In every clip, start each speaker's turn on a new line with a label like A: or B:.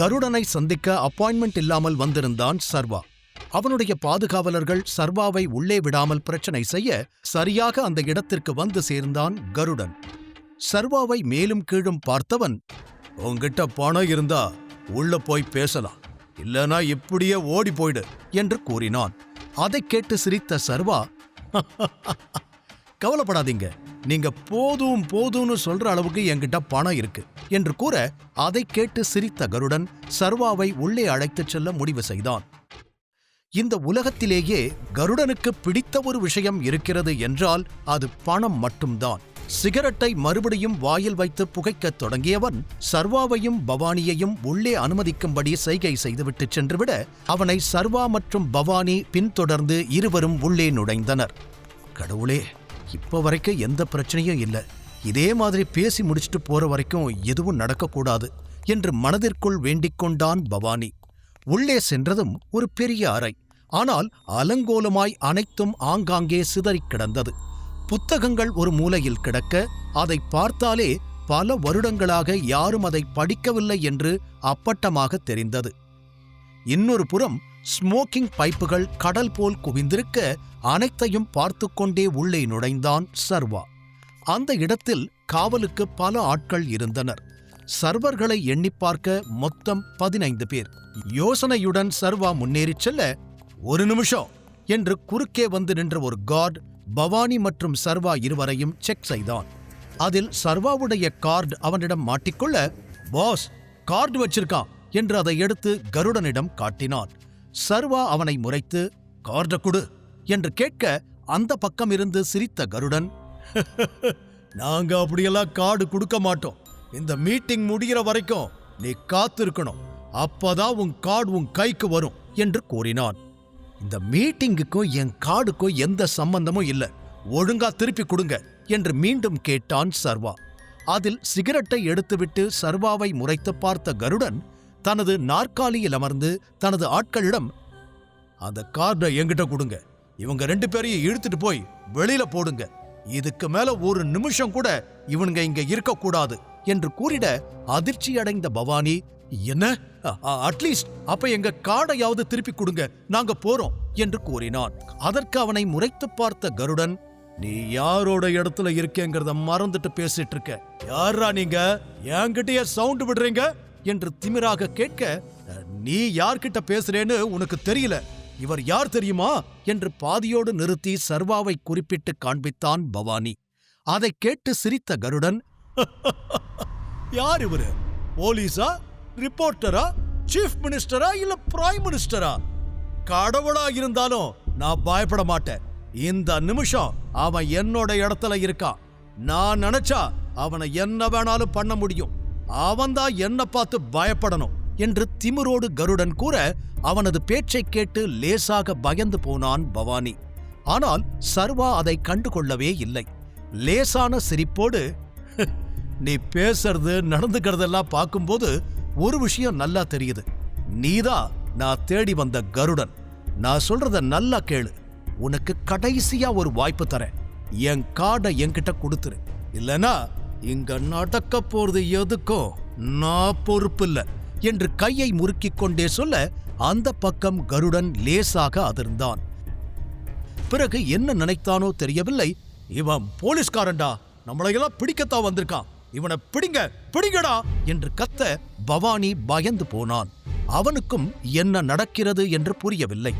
A: கருடனை சந்திக்க அப்பாயின்மெண்ட் இல்லாமல் வந்திருந்தான் சர்வா. அவனுடைய பாதுகாவலர்கள் சர்வாவை உள்ளே விடாமல் பிரச்சனை செய்ய சரியாக அந்த இடத்திற்கு வந்து சேர்ந்தான் கருடன். சர்வாவை மேலும் கீழும் பார்த்தவன், உங்கிட்ட பணம் இருந்தா உள்ள போய் பேசலாம், இல்லனா இப்படியே ஓடி போயிடு என்று கூறினான். அதைக் கேட்டு சிரித்த சர்வா, கவலைப்படாதீங்க, நீங்க போதும் போதும்னு சொல்ற அளவுக்கு என்கிட்ட பணம் இருக்கு என்று கூற, அதைக் கேட்டு சிரித்த கருடன் சர்வாவை உள்ளே அழைத்துச் செல்ல முடிவு செய்தான். இந்த உலகத்திலேயே கருடனுக்கு பிடித்த ஒரு விஷயம் இருக்கிறது என்றால் அது பணம் மட்டும்தான். சிகரெட்டை மறுபடியும் வாயில் வைத்து புகைக்கத் தொடங்கியவன் சர்வாவையும் பவானியையும் உள்ளே அனுமதிக்கும்படி செய்கை செய்துவிட்டு சென்றுவிட, அவனை சர்வா மற்றும் பவானி பின்தொடர்ந்து இருவரும் உள்ளே நுழைந்தனர். கடவுளே, இப்ப வரைக்கும் எந்த பிரச்சனையும் இல்லை, இதே மாதிரி பேசி முடிச்சுட்டு போற வரைக்கும் எதுவும் நடக்கக்கூடாது என்று மனதிற்குள் வேண்டிக் கொண்டான் பவானி. உள்ளே சென்றதும் ஒரு பெரிய அறை. ஆனால் அலங்கோலமாய் அனைத்தும் ஆங்காங்கே சிதறிக் கிடந்தது. புத்தகங்கள் ஒரு மூலையில் கிடக்க, அதை பார்த்தாலே பல வருடங்களாக யாரும் அதை படிக்கவில்லை என்று அப்பட்டமாக தெரிந்தது. இன்னொரு புறம் ஸ்மோக்கிங் பைப்புகள் கடல் போல் குவிந்திருக்க, அனைத்தையும் பார்த்து கொண்டே உள்ளே நுழைந்தான் சர்வா. அந்த இடத்தில் காவலுக்கு பல ஆட்கள் இருந்தனர். சர்வர்களை எண்ணி பார்க்க மொத்தம் 15 பேர். யோசனையுடன் சர்வா முன்னேறிச் செல்ல, ஒரு நிமிஷம் என்று குறுக்கே வந்து நின்ற ஒரு கார்டு பவானி மற்றும் சர்வா இருவரையும் செக் செய்தான். அதில் சர்வாவுடைய கார்டு அவனிடம் மாட்டிக்கொள்ள, பாஸ், கார்டு வச்சிருக்கான் என்று அதை எடுத்து கருடனிடம் காட்டினான். சர்வா அவனை முறைத்து, கார்ட குடு என்று கேட்க, அந்த பக்கமிருந்து சிரித்த கருடன், நாங்க அப்படியெல்லாம் கார்டு கொடுக்க மாட்டோம், இந்த மீட்டிங் முடிகிற வரைக்கும் நீ காத்திருக்கணும், அப்பதான் உன் கார்டு உன் கைக்கு வரும் என்று கூறினான். இந்த மீட்டிங்குக்கும் என் கார்டுக்கும் எந்த சம்பந்தமும் இல்ல, ஒழுங்கா திருப்பி கொடுங்க என்று மீண்டும் கேட்டான் சர்வா. அதில் சிகரெட்டை எடுத்துவிட்டு சர்வாவை முறைத்து பார்த்த கருடன் தனது நாற்காலியில் அமர்ந்து தனது ஆட்களிடம், அந்த கார்டை என்கிட்ட கொடுங்க, இவங்க 2 பேரையும் இழுத்துட்டு போய் வெளியில போடுங்க, இதுக்கு மேல ஒரு நிமிஷம் கூட இவனுங்க இங்க இருக்கக்கூடாது என்று கூறிட, அதிர்ச்சியடைந்த பவானி, என்ன, அட்லீஸ்ட் அப்ப எங்க கார்டையாவது திருப்பி கொடுங்க, நாங்க போறோம் என்று கூறினான். அதற்கு அவனை முறைத்து பார்த்த கருடன், நீ யாரோட இடத்துல இருக்கேங்கிறத மறந்துட்டு பேசிட்டு இருக்க, யாரா நீங்க, என்கிட்டயே சவுண்ட் விடுறீங்க என்று திமிராக கேட்க, நீ யார்கிட்ட பேசுறேன்னு உனக்கு தெரியல, இவர் யார் தெரியுமா என்று பாதியோடு நிறுத்தி சர்வாவை குறிப்பிட்டு காண்பித்தான் பவானி. அதை கேட்டு சிரித்த கருடன், யார் இவரு, போலீஸா, ரிப்போர்ட்டரா, சீஃப் மினிஸ்டரா இல்ல பிரைம் மினிஸ்டரா? கடவுளா இருந்தாலும் நான் பயப்பட மாட்டேன், இந்த நிமிஷம் அவன் என்னோட இடத்துல இருக்கான், நான் நினைச்சா அவனை என்ன வேணாலும் பண்ண முடியும், அவன்தான் என்ன பார்த்து பயப்படணும் என்று திமிரோடு கருடன் கூற, அவனது பேச்சை கேட்டு லேசாக பயந்து போனான் பவானி. ஆனால் சர்வா அதை கண்டுகொள்ளவே இல்லை. லேசான சிரிப்போடு, நீ பேசுறது நடந்துக்கிறதெல்லாம் பார்க்கும்போது ஒரு விஷயம் நல்லா தெரியுது, நீதான் நான் தேடி வந்த கருடன், நான் சொல்றத நல்லா கேளு, உனக்கு கடைசியா ஒரு வாய்ப்பு தரேன், என் கார்டை என்கிட்ட கொடுத்துரு, இல்லனா இங்க நடக்க போறது எதுக்கும் நான் பொறுப்பில்லை என்று கையை முறுக்கிக் கொண்டே சொல்ல, அந்த பக்கம் கருடன் லேசாக அதிர்ந்தான். பிறகு என்ன நினைத்தானோ தெரியவில்லை, இவன் போலீஸ்காரன்டா, நம்மளையெல்லாம் பிடிக்கத்தான் வந்திருக்கான், இவனை பிடிங்க பிடிங்கடா என்று கத்த பவானி பயந்து போனான். அவனுக்கும் என்ன நடக்கிறது என்று புரியவில்லை.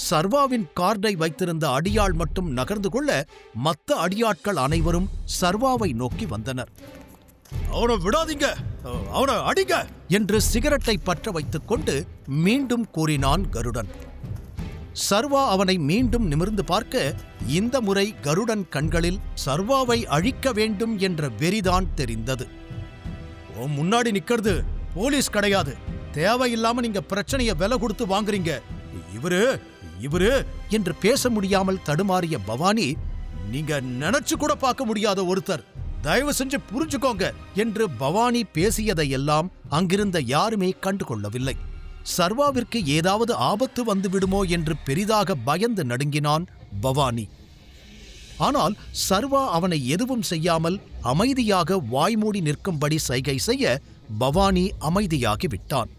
A: சர்வாவின் கார்டை வைத்திருந்த அடியாள் மட்டும் நகர்ந்து கொள்ள, மற்ற அடியாட்கள் அனைவரும் சர்வாவை நோக்கி வந்தனர். அவனை விடாதீங்க, அவனை அடிங்க என்று சிகரெட்டை பற்ற வைத்துக் கொண்டு மீண்டும் கூறினான் கருடன். சர்வா அவனை மீண்டும் நிமிர்ந்து பார்க்க, இந்த முறை கருடன் கண்களில் சர்வாவை அழிக்க வேண்டும் என்ற வெறிதான் தெரிந்தது. முன்னாடி நிக்கிறது போலீஸ் கிடையாது, தேவையில்லாம நீங்க பிரச்சனைய விலை கொடுத்து வாங்குறீங்க, இவரு இவரு என்று பேச முடியாமல் தடுமாறிய பவானி, நீங்க நினைச்சு கூட பார்க்க முடியாத ஒருத்தர், தயவு செஞ்சு புரிஞ்சுக்கோங்க என்று பவானி பேசியதையெல்லாம் அங்கிருந்த யாருமே கண்டுகொள்ளவில்லை. சர்வாவிற்கு ஏதாவது ஆபத்து வந்து விடுமோ என்று பெரிதாக பயந்து நடுங்கினான் பவானி. ஆனால் சர்வா அவனை எதுவும் செய்யாமல் அமைதியாக வாய்மூடி நிற்கும்படி சைகை செய்ய, பவானி அமைதியாகிவிட்டான்.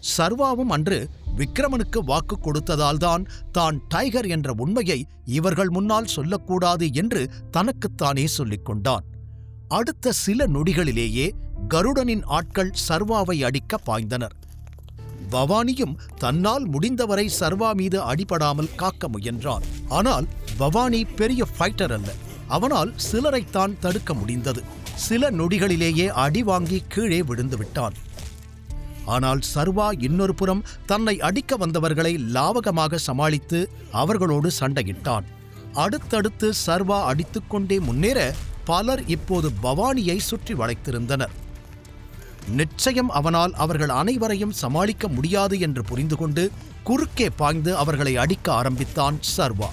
A: சர்வாவும் அன்று விக்ரமனுக்கு வாக்கு கொடுத்ததால்தான் தான் டைகர் என்ற உண்மையை இவர்கள் முன்னால் சொல்லக்கூடாது என்று தனக்குத்தானே சொல்லிக் கொண்டான். அடுத்த சில நொடிகளிலேயே கருடனின் ஆட்கள் சர்வாவை அடிக்க பாய்ந்தனர். பவானியும் தன்னால் முடிந்தவரை சர்வா மீது அடிபடாமல் காக்க முயன்றான். ஆனால் பவானி பெரிய ஃபைட்டர் அல்ல. அவனால் சிலரைத்தான் தடுக்க முடிந்தது. சில நொடிகளிலேயே அடி வாங்கி கீழே விழுந்து விட்டான். ஆனால் சர்வா இன்னொரு புறம் தன்னை அடிக்க வந்தவர்களை லாவகமாக சமாளித்து அவர்களோடு சண்டையிட்டான். அடுத்தடுத்து சர்வா அடித்துக்கொண்டே முன்னேற பலர் இப்போது பவானியை சுற்றி வளைத்திருந்தனர். நிச்சயம் அவனால் அவர்கள் அனைவரையும் சமாளிக்க முடியாது என்று புரிந்து கொண்டு குறுக்கே பாய்ந்து அவர்களை அடிக்க ஆரம்பித்தான் சர்வா.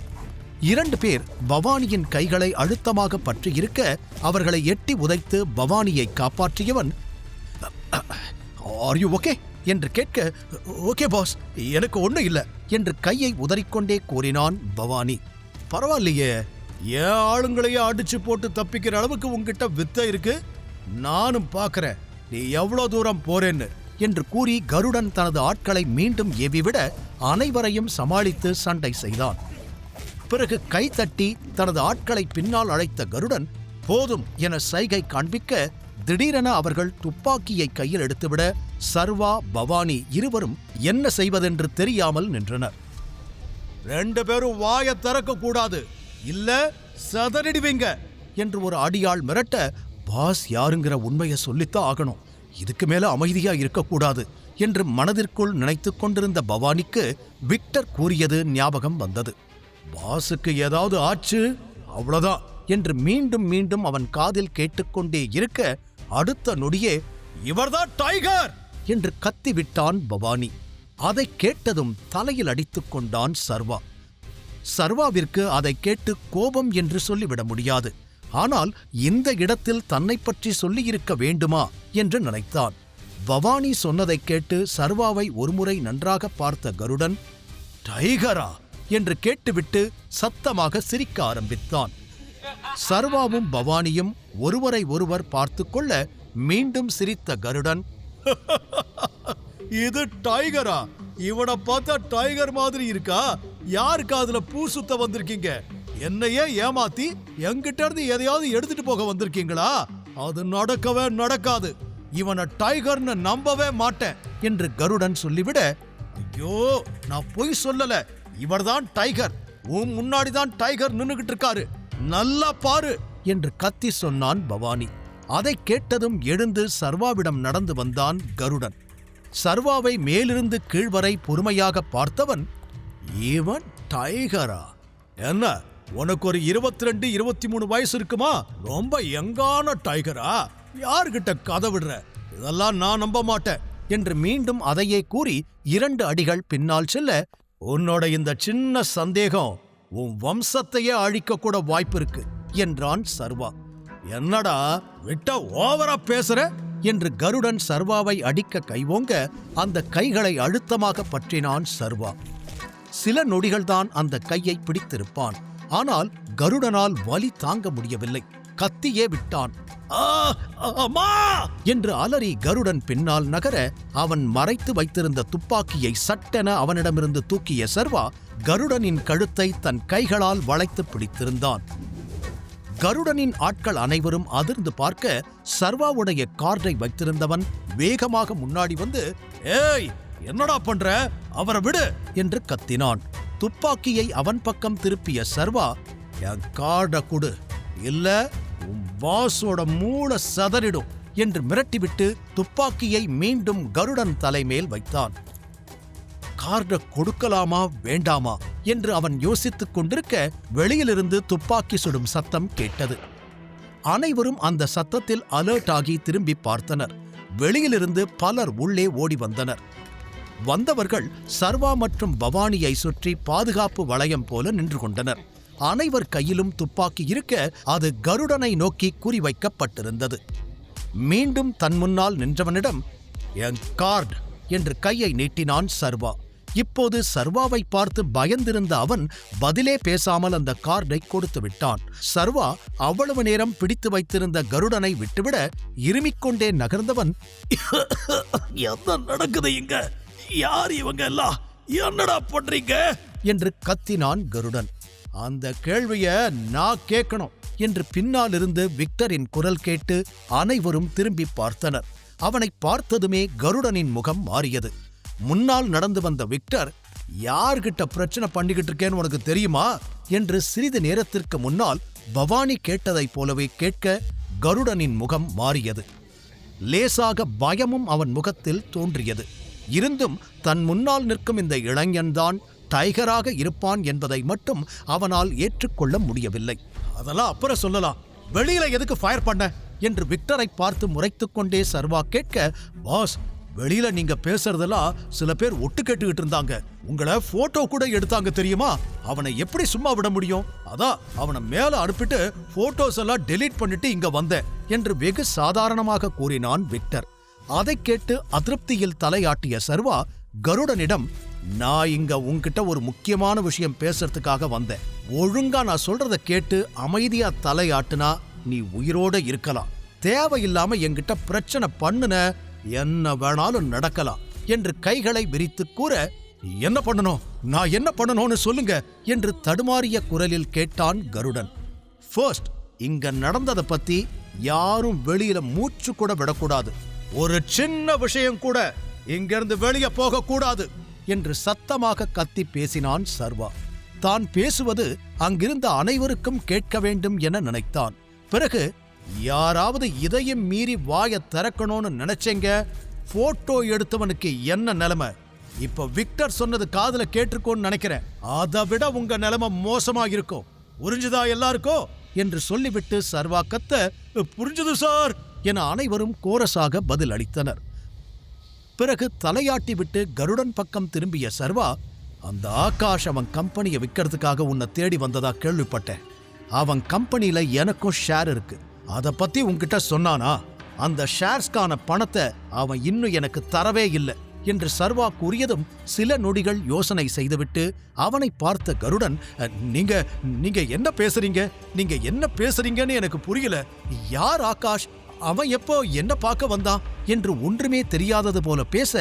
A: 2 பேர் பவானியின் கைகளை அழுத்தமாக பற்றியிருக்க அவர்களை எட்டி உதைத்து பவானியை காப்பாற்றியவன், "ஆர் யூ ஓகே?" என்று கேட்க, "ஓகே பாஸ், எனக்கு ஒன்றும் இல்லை" என்று கையை உதறிக்கொண்டே கூறினான் பவானி. "பரவாயில்லையே, ஏன் ஆளுங்களையே அடிச்சு போட்டு தப்பிக்கிற அளவுக்கு உங்ககிட்ட வித்தை இருக்கு. நானும் பார்க்கறேன் நீ எவ்வளோ தூரம் போறேன்னு" என்று கூறி கருடன் தனது ஆட்களை மீண்டும் ஏவிவிட அனைவரையும் சமாளித்து சண்டை செய்தான். பிறகு கைதட்டி தனது ஆட்களை பின்னால் அழைத்த கருடன் போதும் என சைகை காண்பிக்க திடீரென அவர்கள் துப்பாக்கியை கையில் எடுத்துவிட சர்வா, பவானி இருவரும் என்ன செய்வதென்று தெரியாமல் நின்றனர். "2 பேரும் வாயை திறக்க கூடாது, இல்ல சதறிடுவீங்க" என்று ஒரு அடியாள் மிரட்ட, பாஸ் யாருங்கிற உண்மையை சொல்லித்தான் ஆகணும், இதுக்கு மேல அமைதியா இருக்கக்கூடாது என்று மனதிற்குள் நினைத்துக் கொண்டிருந்த பவானிக்கு விக்டர் கூறியது ஞாபகம் வந்தது. பாஸுக்கு ஏதாவது ஆச்சு அவ்வளவுதான் என்று மீண்டும் மீண்டும் அவன் காதில் கேட்டுக்கொண்டே இருக்க அடுத்த நொடியே "இவர்தான் டைகர்" என்று கத்திவிட்டான் பவானி. அதை கேட்டதும் தலையில் அடித்துக் கொண்டான் சர்வா. சர்வாவிற்கு அதை கேட்டு கோபம் என்று சொல்லிவிட முடியாது. ஆனால் இந்த இடத்தில் தன்னை பற்றி சொல்லியிருக்க வேண்டுமா என்று நினைத்தான். பவானி சொன்னதைக் கேட்டு சர்வாவை ஒருமுறை நன்றாக பார்த்த கருடன், "டைகரா?" என்று கேட்டுவிட்டு சத்தமாக சிரிக்க ஆரம்பித்தான். சர்வாவும் பவானியும் ஒருவரை ஒருவர் பார்த்து கொள்ள மீண்டும் சிரித்த கருடன், "இது டைகரா? இவனை பார்த்தா டைகர் மாதிரி இருக்கா? யாருக்கு அதுல பூ சுத்த வந்திருக்கீங்க? என்னையே ஏமாத்தி என்கிட்ட இருந்து எதையாவது எடுத்துட்டு போக வந்திருக்கீங்களா? அது நடக்கவே நடக்காது. இவனை டைகர்னு நம்பவே மாட்டேன்" என்று கருடன் சொல்லிவிட, "ஐயோ, நான் பொய் சொல்லல, இவர்தான் டைகர். உன் முன்னாடிதான் டைகர் நின்னுகிட்டு இருக்காரு, நல்லா பாரு" என்று கத்தி சொன்னான் பவானி. அதை கேட்டதும் எழுந்து சர்வாவிடம் நடந்து வந்தான் கருடன். சர்வாவை மேலிருந்து கீழ்வரை பொறுமையாக பார்த்தவன், "இவன் டைகரா? என்ன, உனக்கு ஒரு 22, 23 வயசு இருக்குமா? ரொம்ப யங்கான டைகரா? யார்கிட்ட கதை விடுற? இதெல்லாம் நான் நம்ப மாட்டேன்" என்று மீண்டும் அதையே கூறி 2 அடிகள் பின்னால் செல்ல, "உன்னோட இந்த சின்ன சந்தேகம் உன் வம்சத்தையே அழிக்க கூட வாய்ப்பு இருக்கு" என்றான் சர்வா. "என்னடா விட்ட ஓவரா பேசுற?" என்று கருடன் சர்வாவை அடிக்க கைவோங்க அந்த கைகளை அழுத்தமாக பற்றினான் சர்வா. சில நொடிகள்தான் அந்த கையை பிடித்திருப்பான். ஆனால் கருடனால் வலி தாங்க முடியவில்லை. கத்தியே விட்டான். "ஆ, அம்மா!" என்று அலறி கருடன் பின்னால் நகர அவன் மறைத்து வைத்திருந்த துப்பாக்கியை சட்டென அவனிடமிருந்து தூக்கிய சர்வா கருடனின் கழுத்தை தன் கைகளால் வளைத்து பிடித்திருந்தான். கருடனின் ஆட்கள் அனைவரும் அதிர்ந்து பார்க்க சர்வாவுடைய கார்டை வைத்திருந்தவன் வேகமாக முன்னாடி வந்து, "ஏய், என்னடா பண்ற? அவரை விடு" என்று கத்தினான். துப்பாக்கியை அவன் பக்கம் திருப்பிய சர்வா, "என் கார்டை கொடு, இல்ல உன் பாஸோட மூளை சதறிடும்" என்று மிரட்டிவிட்டு துப்பாக்கியை மீண்டும் கருடன் தலைமேல் வைத்தான். கார்டை கொடுக்கலாமா வேண்டாமா என்று அவன் யோசித்துக் கொண்டிருக்க வெளியிலிருந்து துப்பாக்கி சுடும் சத்தம் கேட்டது. அனைவரும் அந்த சத்தத்தில் அலர்ட் ஆகி திரும்பி பார்த்தனர். வெளியிலிருந்து பலர் உள்ளே ஓடி வந்தனர். வந்தவர்கள் சர்வா மற்றும் பவானியை சுற்றி பாதுகாப்பு வளையம் போல நின்று கொண்டனர். அனைவர் கையிலும் துப்பாக்கி இருக்க அது கருடனை நோக்கி குறிவைக்கப்பட்டிருந்தது. மீண்டும் தன் முன்னால் நின்றவனிடம், "என் கார்டு" என்று கையை நீட்டினான் சர்வா. இப்போது சர்வாவை பார்த்து பயந்திருந்த அவன் பதிலே பேசாமல் அந்த கார்டை கொடுத்து விட்டான். சர்வா அவ்வளவு நேரம் பிடித்து வைத்திருந்த கருடனை விட்டுவிட இருமிக்கொண்டே நகர்ந்தவன், என்ன நடக்குது இங்க? யார் இவங்க எல்லாம்? என்னடா பண்றீங்க என்று கத்தினான் கருடன். அந்த கேள்விய நான் கேட்கணும் என்று பின்னால் இருந்து விக்டரின் குரல் கேட்டு அனைவரும் திரும்பி பார்த்தனர். அவனை பார்த்ததுமே கருடனின் முகம் மாறியது. முன்னால் நடந்து வந்த விக்டர், யார்கிட்ட பிரச்சனை பண்ணிக்கிட்டு இருக்கேன்னு உனக்கு தெரியுமா என்று சிறிது நேரத்திற்கு முன்னால் பவானி கேட்டதைப் போலவே கேட்க கருடனின் முகம் மாறியது. லேசாக பயமும் அவன் முகத்தில் தோன்றியது. இருந்தும் தன் முன்னால் நிற்கும் இந்த இளைஞன்தான் டைகராக இருப்பான் என்பதை மட்டும் அவனால் ஏற்றுக்கொள்ள முடியவில்லை. அதெல்லாம் அப்புறம் சொல்லலாம், வெளியில எதுக்கு ஃபயர் பண்ண என்று விக்டரை பார்த்து முறைத்துக் கொண்டே சர்வா கேட்க, பாஸ், வெளியில நீங்க பேசுறதெல்லாம் சில பேர் ஒட்டு கேட்டுக்கிட்டு இருந்தாங்க. உங்களை போட்டோ கூட எடுத்தாங்க தெரியுமா? அவனை எப்படி சும்மா விட முடியும்? அதான் அவனை மேல அனுப்பிட்டு போட்டோஸ் எல்லாம் டெலீட் பண்ணிட்டு இங்க வந்தேன் என்று வெகு சாதாரணமாக கூறினான் விக்டர். அதை கேட்டு அதிருப்தியில் தலையாட்டிய சர்வா கருடனிடம், நான் இங்க உன்கிட்ட ஒரு முக்கியமான விஷயம் பேசுறதுக்காக வந்தேன். ஒழுங்கா நான் சொல்றத கேட்டு அமைதியா தலையாட்டுனா நீ உயிரோட இருக்கலாம். தேவையில்லாம என்கிட்ட பிரச்சனை பண்ணுன, என்ன வேணாலும் நடக்கலாம் என்று கைகளை விரித்து கூற, என்ன பண்ணணும், நான் என்ன பண்ணணும்னு சொல்லுங்க என்று தடுமாறிய குரலில் கேட்டான் கருடன். ஃபர்ஸ்ட், இங்க நடந்ததை பத்தி யாரும் வெளியில மூச்சு கூட விடக்கூடாது. ஒரு சின்ன விஷயம் கூட இங்கிருந்து வெளியே போக கூடாது என்று சத்தமாக கத்தி பேசினான் சர்வா. தான் பேசுவது அங்கிருந்த அனைவருக்கும் கேட்க வேண்டும் என நினைத்தான். பிறகு, யாராவது இதையும் மீறி வாயை திறக்கணும்னு நினைச்சேங்க, போட்டோ எடுத்தவனுக்கு என்ன நிலைமை? இப்ப விக்டர் சொன்னது காதுல கேட்டிருக்கோன்னு நினைக்கிறேன். அதை விட உங்க நிலைமை மோசமா இருக்கும். புரிஞ்சுதா எல்லாருக்கும் என்று சொல்லிவிட்டு சர்வா கத்த, புரிஞ்சுது சார் என அனைவரும் கோரஸாக பதில் அளித்தனர். பிறகு தலையாட்டி விட்டு கருடன் பக்கம் திரும்பிய சர்வா, அந்த ஆகாஷ் அவன் கம்பெனியை விற்கிறதுக்காக உன்னை தேடி வந்ததா கேள்விப்பட்டேன். அவன் கம்பெனியில எனக்கும் ஷேர் இருக்கு. அதை பத்தி உன்கிட்ட சொன்னானா? அந்த ஷேர்ஸ்கான பணத்தை அவன் இன்னும் எனக்கு தரவே இல்லை என்று சர்வா கூறியதும் சில நொடிகள் யோசனை செய்துவிட்டு அவனை பார்த்த கருடன், நீங்க என்ன பேசுறீங்க? நீங்க என்ன பேசுறீங்கன்னு எனக்கு புரியல. யார் ஆகாஷ்? அவன் எப்போ என்ன பார்க்க வந்தான் என்று ஒன்றுமே தெரியாதது போல பேச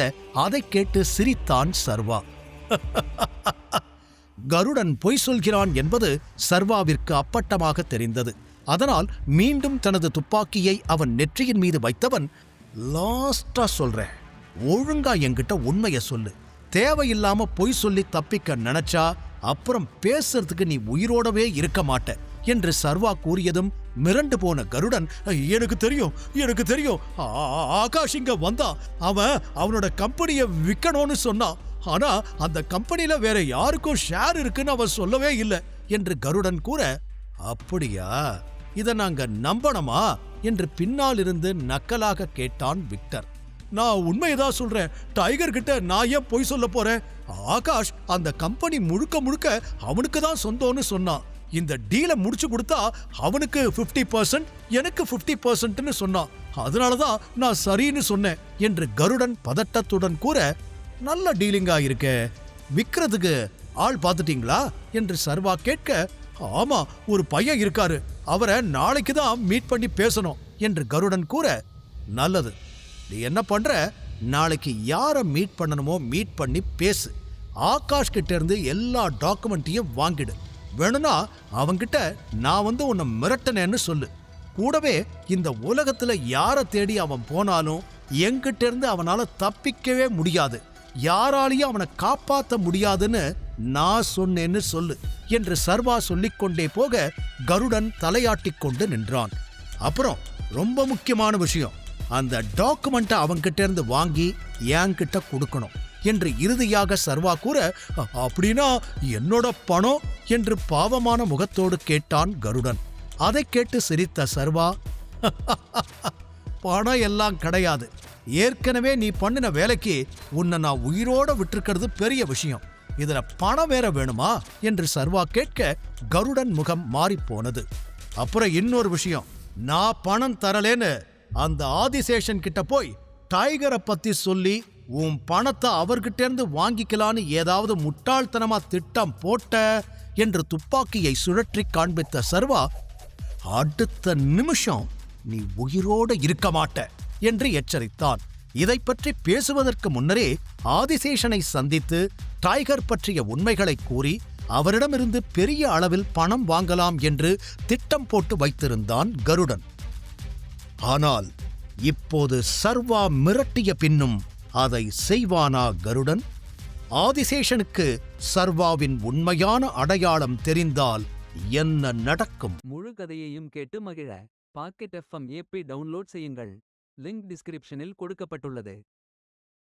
A: அதை கேட்டு சிரித்தான் சர்வா. கருடன் பொய் சொல்கிறான் என்பது சர்வாவிற்கு அப்பட்டமாக தெரிந்தது. அதனால் மீண்டும் தனது துப்பாக்கியை அவன் நெற்றியின் மீது வைத்தவன், லாஸ்டா சொல்றேன், ஒழுங்கா என்கிட்ட உண்மைய சொல்லு. தேவையில்லாம பொய் சொல்லி தப்பிக்க நினைச்சா அப்புறம் பேசுறதுக்கு நீ உயிரோடவே இருக்க மாட்ட என்று சர்வா கூறியதும் மிரண்டு போன கருடன், எனக்கு தெரியும், ஆகாஷ் இங்க வந்தா அவனோட கம்பெனியை விற்கணும்னு சொன்னான். ஆனா அந்த கம்பெனில வேற யாருக்கும் ஷேர் இருக்குன்னு அவன் சொல்லவே இல்லை என்று கருடன் கூற, அப்படியா, இதை நாங்க நம்பணுமா என்று பின்னால் இருந்து நக்கலாக கேட்டான் விக்டர். நான் உண்மையதான் சொல்றேன். டைகர் கிட்ட நான் ஏன் பொய் சொல்ல போறேன்? ஆகாஷ் அந்த கம்பெனி முழுக்க அவனுக்கு தான் சொந்தம்னு சொன்னான். இந்த டீலை முடிச்சு கொடுத்தா அவனுக்கு 50%, எனக்கு 50%ன்னு சொன்னான். அதனாலதான் நான் சரின்னு சொன்னேன் என்று கருடன் பதட்டத்துடன் கூற, நல்ல டீலிங்கா இருக்கே, விக்கிறதுக்கு ஆள் பார்த்துட்டீங்களா என்று சர்வா கேட்க, ஆமா, ஒரு பையன் இருக்காரு, அவரை நாளைக்கு தான் மீட் பண்ணி பேசணும் என்று கருடன் கூற, நல்லது, நீ என்ன பண்ற, நாளைக்கு யாரை மீட் பண்ணணுமோ மீட் பண்ணி பேசு. ஆகாஷ் கிட்ட இருந்து எல்லா டாக்குமெண்ட்டையும் வாங்கிடு. வேணும்னா அவன்கிட்ட நான் உன்னை மிரட்டனேன்னு சொல்லு. கூடவே இந்த உலகத்துல யாரை தேடி அவன் போனாலும் என்கிட்ட இருந்து அவனால தப்பிக்கவே முடியாது, யாராலையும் அவனை காப்பாற்ற முடியாதுன்னு நான் சொன்னேன்னு சொல்லு என்று சர்வா சொல்லிக்கொண்டே போக கருடன் தலையாட்டி கொண்டு நின்றான். அப்புறம் ரொம்ப முக்கியமான விஷயம், அந்த டாக்குமெண்ட்டை அவன்கிட்ட இருந்து வாங்கி என்கிட்ட கொடுக்கணும் என்று இறுதியாக சர்வா கூற, அப்படின்னா என்னோட பணம் என்று பாவமான முகத்தோடு கேட்டான் கருடன். அதை கேட்டு சிரித்த சர்வா, பணம் எல்லாம் கிடையாது, ஏற்கனவே நீ பண்ணின வேலைக்கு உன்னை நான் உயிரோட விட்டுருக்கிறது பெரிய விஷயம், இதுல பணம் வேற வேணுமா என்று சர்வா கேட்க கருடன் முகம் மாறிப்போனது. அப்புறம் இன்னொரு விஷயம், நான் பணம் தரலேன்னு அந்த ஆதிசேஷன் கிட்ட போய் டைகரை பத்தி சொல்லி உன் பணத்தை அவர்கிட்ட இருந்து வாங்கிக்கலான்னு ஏதாவது முட்டாள்தனமா திட்டம் போட்ட என்று துப்பாக்கியை சுழற்றி காண்பித்த சர்வா, அடுத்த நிமிஷம் நீ உயிரோடு இருக்க மாட்ட என்று எச்சரித்தான். இதைப் பற்றி பேசுவதற்கு முன்னரே ஆதிசேஷனை சந்தித்து டைகர் பற்றிய உண்மைகளை கூறி அவரிடமிருந்து பெரிய அளவில் பணம் வாங்கலாம் என்று திட்டம் போட்டு வைத்திருந்தான் கருடன். ஆனால் இப்போது சர்வா மிரட்டிய பின்னும் அதை செய்வானா கருடன்? ஆதிசேஷனுக்கு சர்வாவின் உண்மையான அடையாளம் தெரிந்தால் என்ன நடக்கும்?
B: முழு கதையையும் கேட்டு மகிழ பாக்கெட் FM ஆப்பை டவுன்லோட் செய்யுங்கள். லிங்க் டிஸ்கிரிப்ஷனில் கொடுக்கப்பட்டுள்ளது.